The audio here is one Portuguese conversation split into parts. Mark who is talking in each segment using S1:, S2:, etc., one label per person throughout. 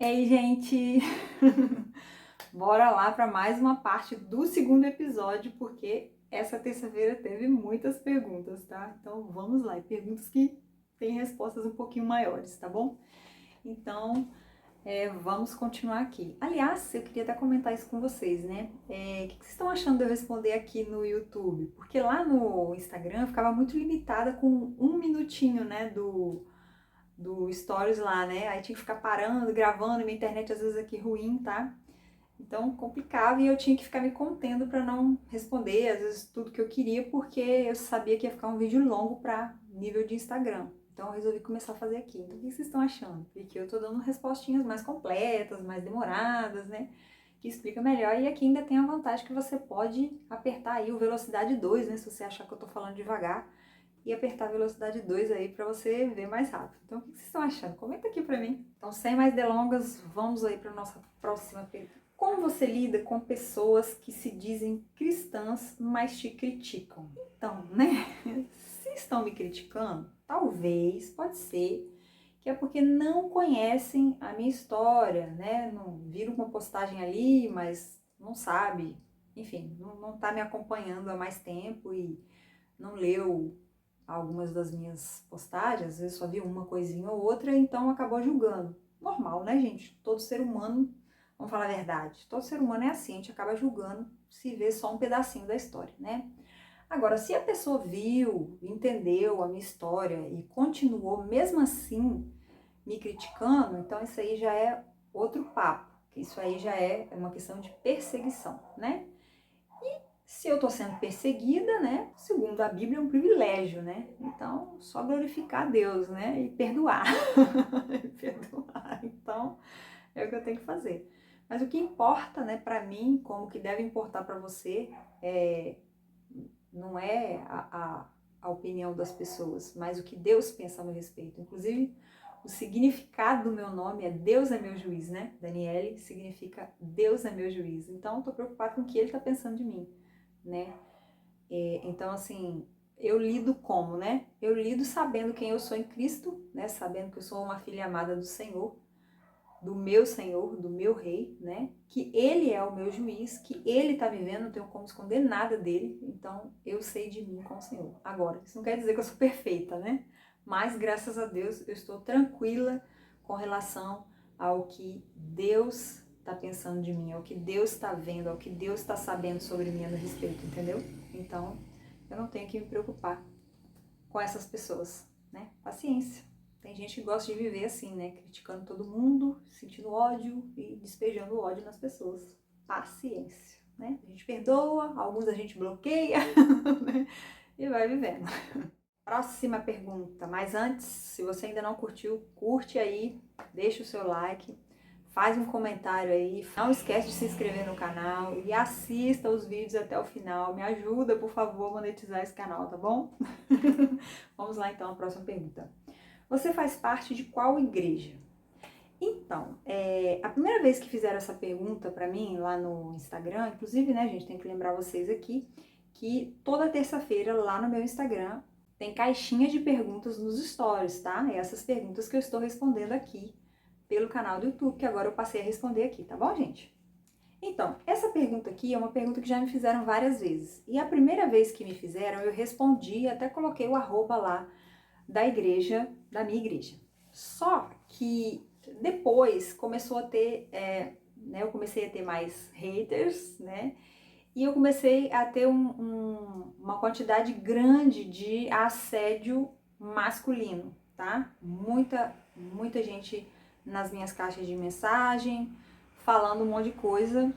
S1: Ei, gente! Bora lá para mais uma parte do segundo episódio, porque essa terça-feira teve muitas perguntas, tá? Então vamos lá, e perguntas que têm respostas um pouquinho maiores, tá bom? Então vamos continuar aqui. Aliás, eu queria até comentar isso com vocês, né? O que vocês estão achando de eu responder aqui no YouTube? Porque lá no Instagram eu ficava muito limitada com um minutinho, né, do Stories lá, né? Aí tinha que ficar parando, gravando, minha internet às vezes aqui ruim, tá? Então complicava e eu tinha que ficar me contendo para não responder, às vezes, tudo que eu queria, porque eu sabia que ia ficar um vídeo longo para nível de Instagram. Então eu resolvi começar a fazer aqui. Então o que vocês estão achando? Porque eu tô dando respostinhas mais completas, mais demoradas, né? Que explica melhor. E aqui ainda tem a vantagem que você pode apertar aí o velocidade 2, né? Se você achar que eu tô falando devagar, e apertar a velocidade 2 aí para você ver mais rápido. Então, o que vocês estão achando? Comenta aqui para mim. Então, sem mais delongas, vamos aí para nossa próxima pergunta. Como você lida com pessoas que se dizem cristãs, mas te criticam? Então, né? Se estão me criticando, talvez, pode ser, que é porque não conhecem a minha história, né? Não viram uma postagem ali, mas não sabe, enfim, não tá me acompanhando há mais tempo e não leu algumas das minhas postagens, às vezes só viu uma coisinha ou outra, então acabou julgando. Normal, né, gente? Todo ser humano, vamos falar a verdade, todo ser humano é assim, a gente acaba julgando se vê só um pedacinho da história, né? Agora, se a pessoa viu, entendeu a minha história e continuou mesmo assim me criticando, então isso aí já é outro papo, que isso aí já é uma questão de perseguição, né? Se eu estou sendo perseguida, né? Segundo a Bíblia, é um privilégio, né? Então, só glorificar a Deus, né? E perdoar. E perdoar. Então, é o que eu tenho que fazer. Mas o que importa, né, para mim, como que deve importar para você, não é a opinião das pessoas, mas o que Deus pensa a meu respeito. Inclusive, o significado do meu nome é Deus é meu juiz, né? Daniele significa Deus é meu juiz. Então, eu estou preocupada com o que Ele está pensando de mim, né? Então, assim, eu lido como, né? Eu lido sabendo quem eu sou em Cristo, né? Sabendo que eu sou uma filha amada do Senhor, do meu Rei, né? Que Ele é o meu juiz, que Ele tá me vendo, não tenho como esconder nada dele, então eu sei de mim com o Senhor. Agora, isso não quer dizer que eu sou perfeita, né? Mas, graças a Deus, eu estou tranquila com relação ao que Deus tá pensando de mim, ao que Deus tá vendo, ao que Deus tá sabendo sobre mim a meu respeito, entendeu? Então, eu não tenho que me preocupar com essas pessoas, né? Paciência. Tem gente que gosta de viver assim, né? Criticando todo mundo, sentindo ódio e despejando ódio nas pessoas. Paciência, né? A gente perdoa, alguns a gente bloqueia, né? E vai vivendo. Próxima pergunta, mas antes, se você ainda não curtiu, curte aí, deixa o seu like, faz um comentário aí, não esquece de se inscrever no canal e assista os vídeos até o final. Me ajuda, por favor, a monetizar esse canal, tá bom? Vamos lá então, a próxima pergunta. Você faz parte de qual igreja? Então, a primeira vez que fizeram essa pergunta pra mim lá no Instagram, inclusive, né, gente, tem que lembrar vocês aqui que toda terça-feira lá no meu Instagram tem caixinha de perguntas nos stories, tá? Essas perguntas que eu estou respondendo aqui pelo canal do YouTube, que agora eu passei a responder aqui, tá bom, gente? Então, essa pergunta aqui é uma pergunta que já me fizeram várias vezes. E a primeira vez que me fizeram, eu respondi, até coloquei o arroba lá da igreja, da minha igreja. Só que depois começou a ter, né, eu comecei a ter mais haters, né? E eu comecei a ter uma quantidade grande de assédio masculino, tá? Muita gente nas minhas caixas de mensagem, falando um monte de coisa,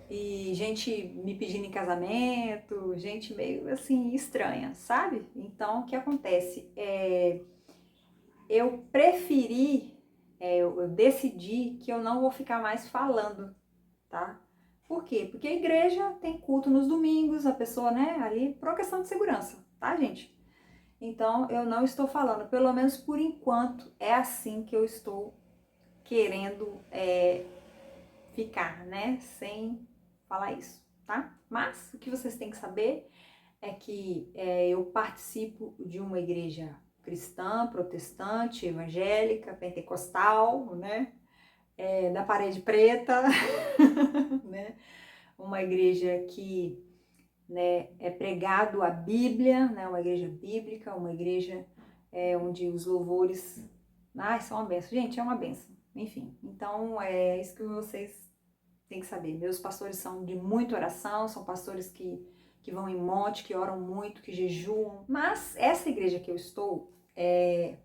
S1: e gente me pedindo em casamento, gente meio assim estranha, sabe? Então o que acontece? Eu preferi, eu decidi que eu não vou ficar mais falando, tá? Por quê? Porque a igreja tem culto nos domingos, a pessoa, né, ali, por uma questão de segurança, tá, gente? Então, eu não estou falando, pelo menos por enquanto, é assim que eu estou querendo ficar, né, sem falar isso, tá? Mas, o que vocês têm que saber é que eu participo de uma igreja cristã, protestante, evangélica, pentecostal, né? da parede preta, né? Uma igreja que, né, é pregado a Bíblia, né? Uma igreja bíblica, uma igreja onde os louvores, são uma benção. Gente, é uma benção. Enfim, então é isso que vocês têm que saber. Meus pastores são de muita oração, são pastores que vão em monte, que oram muito, que jejuam. Mas essa igreja que eu estou,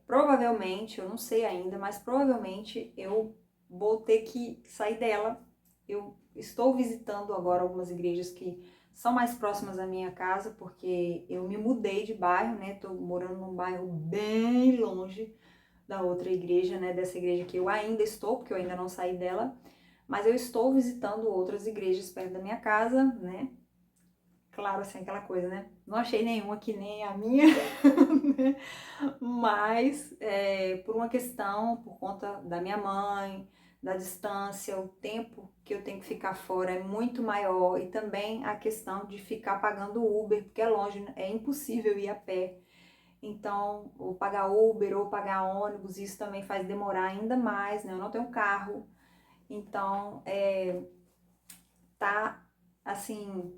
S1: provavelmente, eu não sei ainda, mas provavelmente eu vou ter que sair dela. Eu estou visitando agora algumas igrejas que são mais próximas da minha casa, porque eu me mudei de bairro, né? Tô morando num bairro bem longe da outra igreja, né? Dessa igreja que eu ainda estou, porque eu ainda não saí dela. Mas eu estou visitando outras igrejas perto da minha casa, né? Claro, assim, aquela coisa, né? Não achei nenhuma que nem a minha, né? Mas por uma questão, por conta da minha mãe, da distância, o tempo que eu tenho que ficar fora é muito maior e também a questão de ficar pagando Uber, porque é longe, é impossível ir a pé. Então, ou pagar Uber ou pagar ônibus, isso também faz demorar ainda mais, né? Eu não tenho carro, então tá assim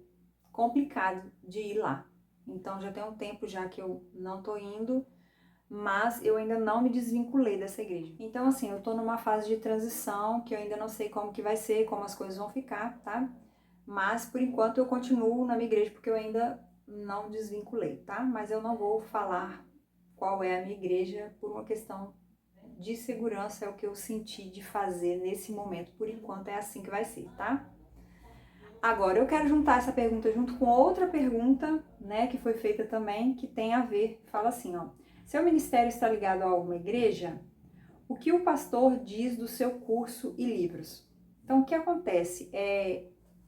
S1: complicado de ir lá. Então já tem um tempo já que eu não tô indo, mas eu ainda não me desvinculei dessa igreja. Então assim, eu tô numa fase de transição que eu ainda não sei como que vai ser, como as coisas vão ficar, tá? Mas por enquanto eu continuo na minha igreja porque eu ainda não desvinculei, tá? Mas eu não vou falar qual é a minha igreja por uma questão de segurança, é o que eu senti de fazer nesse momento. Por enquanto é assim que vai ser, tá? Agora, eu quero juntar essa pergunta junto com outra pergunta, né, que foi feita também, que tem a ver, fala assim, ó. Seu ministério está ligado a alguma igreja? O que o pastor diz do seu curso e livros? Então, o que acontece?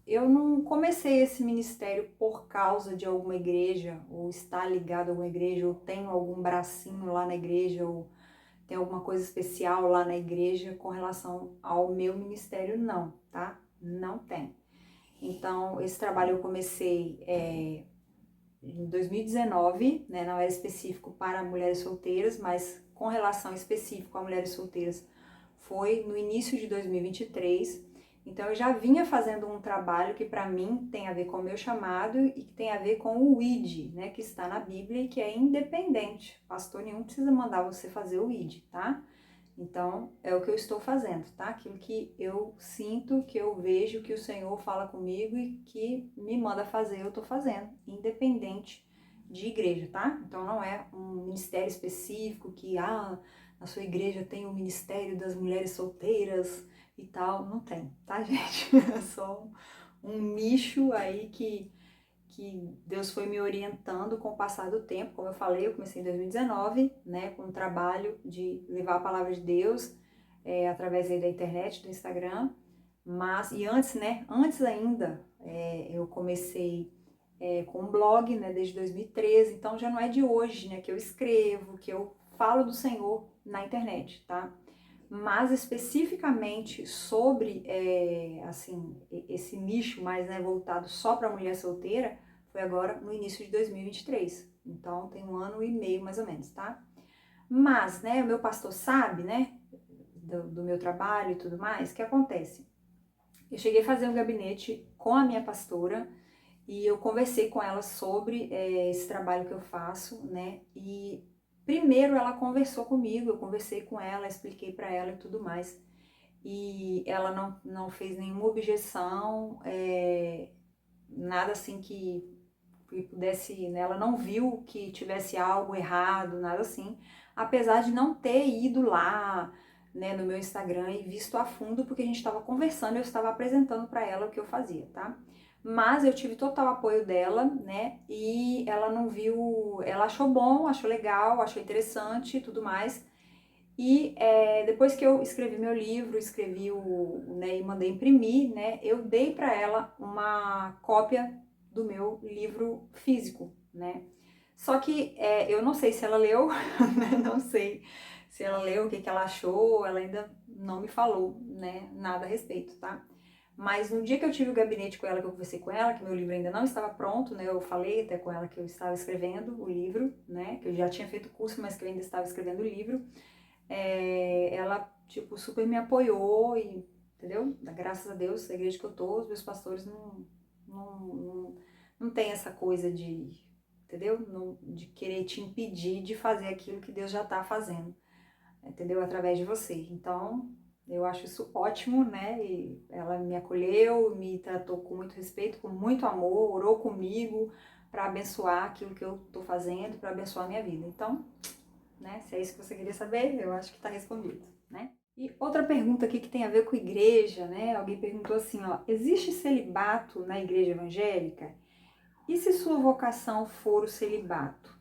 S1: Eu não comecei esse ministério por causa de alguma igreja, ou estar ligado a alguma igreja, ou tenho algum bracinho lá na igreja, ou tem alguma coisa especial lá na igreja com relação ao meu ministério, não, tá? Não tem. Então, esse trabalho eu comecei em 2019, né? Não era específico para mulheres solteiras, mas com relação específica a mulheres solteiras foi no início de 2023. Então, eu já vinha fazendo um trabalho que para mim tem a ver com o meu chamado e que tem a ver com o ID, né? Que está na Bíblia e que é independente. Pastor nenhum precisa mandar você fazer o ID, tá? Então, é o que eu estou fazendo, tá? Aquilo que eu sinto, que eu vejo, que o Senhor fala comigo e que me manda fazer, eu estou fazendo, independente de igreja, tá? Então, não é um ministério específico que, na sua igreja tem o ministério das mulheres solteiras e tal. Não tem, tá, gente? É só um nicho aí que Deus foi me orientando com o passar do tempo. Como eu falei, eu comecei em 2019, né, com um trabalho de levar a palavra de Deus através aí da internet, do Instagram. Mas, e antes, né, antes ainda, eu comecei com um blog, né, desde 2013. Então, já não é de hoje, né, que eu escrevo, que eu falo do Senhor na internet, tá? Mas especificamente sobre assim, esse nicho mais, né, voltado só para mulher solteira, foi agora no início de 2023. Então tem um ano e meio mais ou menos, tá? Mas, né, o meu pastor sabe, né, do meu trabalho e tudo mais, o que acontece? Eu cheguei a fazer um gabinete com a minha pastora e eu conversei com ela sobre esse trabalho que eu faço, né, e primeiro ela conversou comigo, eu conversei com ela, expliquei para ela e tudo mais. E ela não fez nenhuma objeção, nada assim que pudesse, né? Ela não viu que tivesse algo errado, nada assim, apesar de não ter ido lá, né, no meu Instagram e visto a fundo, porque a gente estava conversando, eu estava apresentando para ela o que eu fazia, tá? Mas eu tive total apoio dela, né? E ela não viu, ela achou bom, achou legal, achou interessante e tudo mais. E depois que eu escrevi meu livro, né, e mandei imprimir, né, eu dei para ela uma cópia do meu livro físico, né. Só que eu não sei se ela leu, né, não sei se ela leu, o que ela achou, ela ainda não me falou, né, nada a respeito, tá. Mas no dia que eu tive o gabinete com ela, que eu conversei com ela, que meu livro ainda não estava pronto, né, eu falei até com ela que eu estava escrevendo o livro, né, que eu já tinha feito o curso, mas que eu ainda estava escrevendo o livro, ela tipo, super me apoiou e, entendeu? Graças a Deus, a igreja que eu tô, os meus pastores não, não, não tem essa coisa de, entendeu? Não, de querer te impedir de fazer aquilo que Deus já tá fazendo, entendeu? Através de você. Então, eu acho isso ótimo, né? E ela me acolheu, me tratou com muito respeito, com muito amor, orou comigo para abençoar aquilo que eu tô fazendo, para abençoar a minha vida. Então, né? Se é isso que você queria saber, eu acho que tá respondido, né? E outra pergunta aqui que tem a ver com igreja, né? Alguém perguntou assim, ó, existe celibato na igreja evangélica? E se sua vocação for o celibato?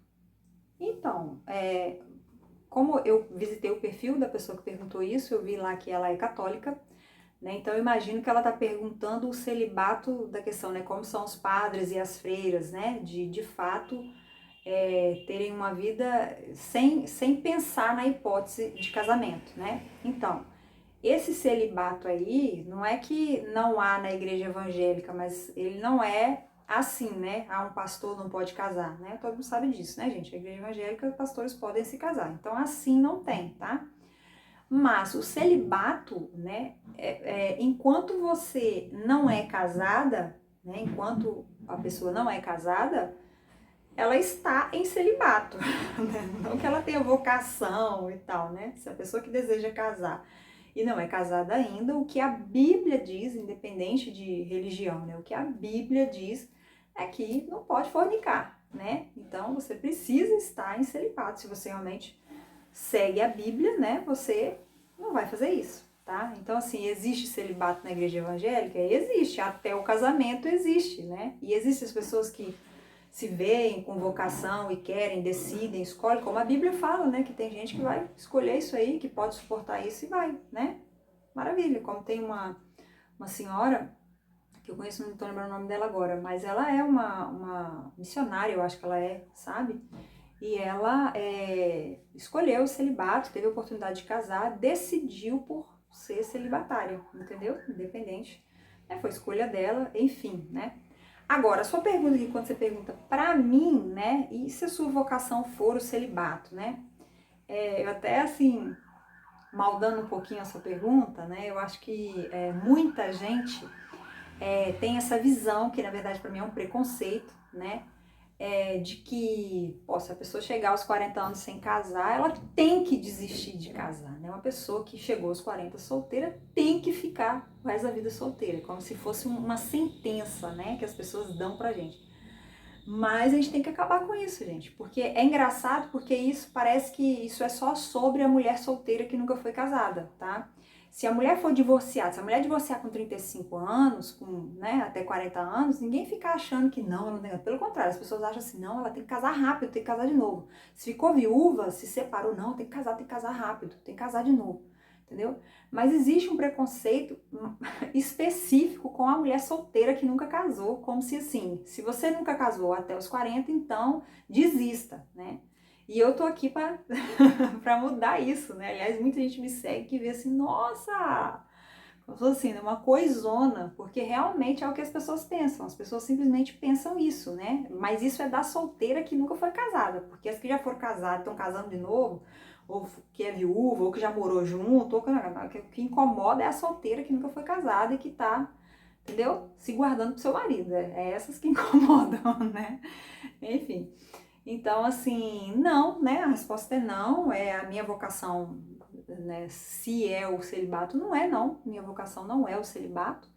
S1: Então, como eu visitei o perfil da pessoa que perguntou isso, eu vi lá que ela é católica, né? Então eu imagino que ela está perguntando o celibato da questão, né? Como são os padres e as freiras, né? De fato terem uma vida sem pensar na hipótese de casamento, né? Então, esse celibato aí, não é que não há na igreja evangélica, mas ele não é assim, né? Ah, um pastor não pode casar, né? Todo mundo sabe disso, né, gente? A igreja evangélica, os pastores podem se casar. Então, assim não tem, tá? Mas o celibato, né? Enquanto você não é casada, né? Enquanto a pessoa não é casada, ela está em celibato, né? Não que ela tenha vocação e tal, né? Se a pessoa que deseja casar e não é casada ainda, o que a Bíblia diz, independente de religião, né? O que a Bíblia diz é que não pode fornicar, né? Então você precisa estar em celibato. Se você realmente segue a Bíblia, né? Você não vai fazer isso, tá? Então, assim, existe celibato na igreja evangélica? Existe, até o casamento existe, né? E existem as pessoas que se veem com vocação e querem, decidem, escolhem, como a Bíblia fala, né? Que tem gente que vai escolher isso aí, que pode suportar isso e vai, né? Maravilha. Como tem uma senhora, que eu conheço, não estou lembrando o nome dela agora, mas ela é uma missionária, eu acho que ela é, sabe? E ela escolheu o celibato, teve a oportunidade de casar, decidiu por ser celibatária, entendeu? Independente. Foi escolha dela, enfim, né? Agora, a sua pergunta aqui, quando você pergunta pra mim, né? E se a sua vocação for o celibato, né? Eu até, assim, maldando um pouquinho a sua pergunta, né? Eu acho que muita gente tem essa visão, que na verdade pra mim é um preconceito, né? De que, pô, se a pessoa chegar aos 40 anos sem casar, ela tem que desistir de casar, né? Uma pessoa que chegou aos 40 solteira tem que ficar o resto da vida solteira, como se fosse uma sentença, né, que as pessoas dão pra gente. Mas a gente tem que acabar com isso, gente, porque é engraçado, porque isso parece que isso é só sobre a mulher solteira que nunca foi casada, tá? Se a mulher for divorciada, se a mulher divorciar com 35 anos, com, né, até 40 anos, ninguém fica achando que não, ela não tem. Pelo contrário, as pessoas acham assim, não, ela tem que casar rápido, tem que casar de novo. Se ficou viúva, se separou, não, tem que casar rápido, tem que casar de novo, entendeu? Mas existe um preconceito específico com a mulher solteira que nunca casou, como se assim, se você nunca casou até os 40, então desista, né? E eu tô aqui para para mudar isso, né? Aliás, muita gente me segue que vê assim, nossa, eu tô assim, uma coisona, porque realmente é o que as pessoas pensam. As pessoas simplesmente pensam isso, né? Mas isso é da solteira que nunca foi casada, porque as que já foram casadas, estão casando de novo, ou que é viúva, ou que já morou junto, ou que, o que incomoda é a solteira que nunca foi casada e que tá, entendeu? Se guardando pro seu marido. É essas que incomodam, né? Enfim. Então, assim, não, né? A resposta é não. É a minha vocação, né? Se é o celibato, não é não. Minha vocação não é o celibato,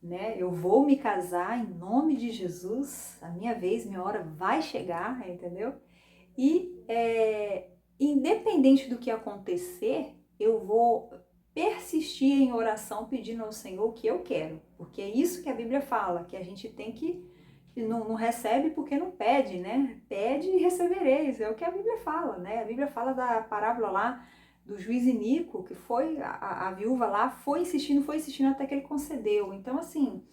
S1: né? Eu vou me casar em nome de Jesus. A minha vez, minha hora vai chegar, entendeu? E independente do que acontecer, eu vou persistir em oração pedindo ao Senhor o que eu quero, porque é isso que a Bíblia fala, que a gente tem que não recebe porque não pede, né? Pede e recebereis, é o que a Bíblia fala, né? A Bíblia fala da parábola lá do juiz Inico, que foi a viúva lá, foi insistindo até que ele concedeu. Então, assim,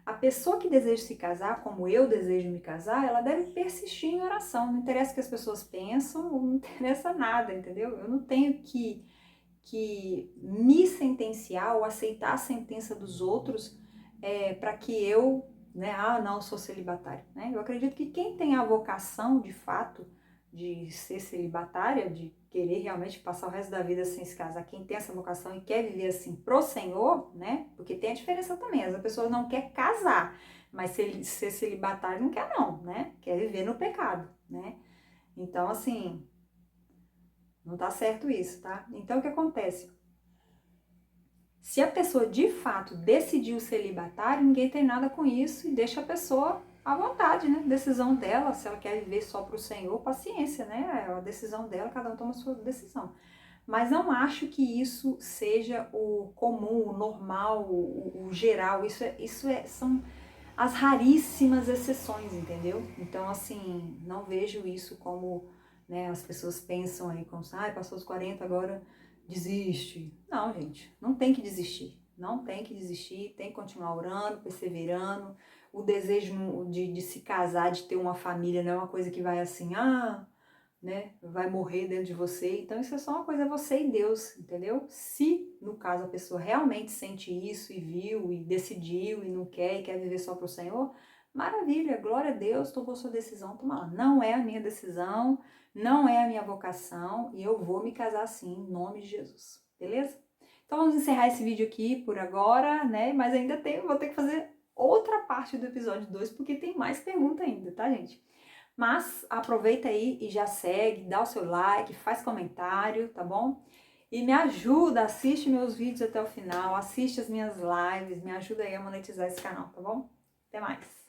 S1: a pessoa que deseja se casar, como eu desejo me casar, ela deve persistir em oração. Não interessa o que as pessoas pensam, não interessa nada, entendeu? Eu não tenho que me sentenciar ou aceitar a sentença dos outros para que eu, né, não, sou celibatário, né? Eu acredito que quem tem a vocação, de fato, de ser celibatária, de querer realmente passar o resto da vida sem se casar, quem tem essa vocação e quer viver assim pro Senhor, né? Porque tem a diferença também, as pessoas não quer casar, mas ser celibatário não quer não, né? Quer viver no pecado, né? Então, assim, não tá certo isso, tá? Então, o que acontece? Se a pessoa de fato decidiu celibatário, ninguém tem nada com isso e deixa a pessoa à vontade, né? Decisão dela, se ela quer viver só para o Senhor, paciência, né? É a decisão dela, cada um toma a sua decisão. Mas não acho que isso seja o comum, o normal, o geral. São as raríssimas exceções, entendeu? Então, assim, não vejo isso como, né, as pessoas pensam aí, como, passou os 40, agora desiste. Não, gente, não tem que desistir. Não tem que desistir, tem que continuar orando, perseverando. O desejo de se casar, de ter uma família, não é uma coisa que vai assim, né, vai morrer dentro de você. Então isso é só uma coisa você e Deus, entendeu? Se, no caso, a pessoa realmente sente isso e viu e decidiu e não quer e quer viver só para o Senhor, maravilha, glória a Deus, tomou sua decisão, toma lá. Não é a minha decisão, não é a minha vocação e eu vou me casar assim, em nome de Jesus, beleza? Então vamos encerrar esse vídeo aqui por agora, né? Mas ainda vou ter que fazer outra parte do episódio 2 porque tem mais pergunta ainda, tá, gente? Mas aproveita aí e já segue, dá o seu like, faz comentário, tá bom? E me ajuda, assiste meus vídeos até o final, assiste as minhas lives, me ajuda aí a monetizar esse canal, tá bom? Até mais!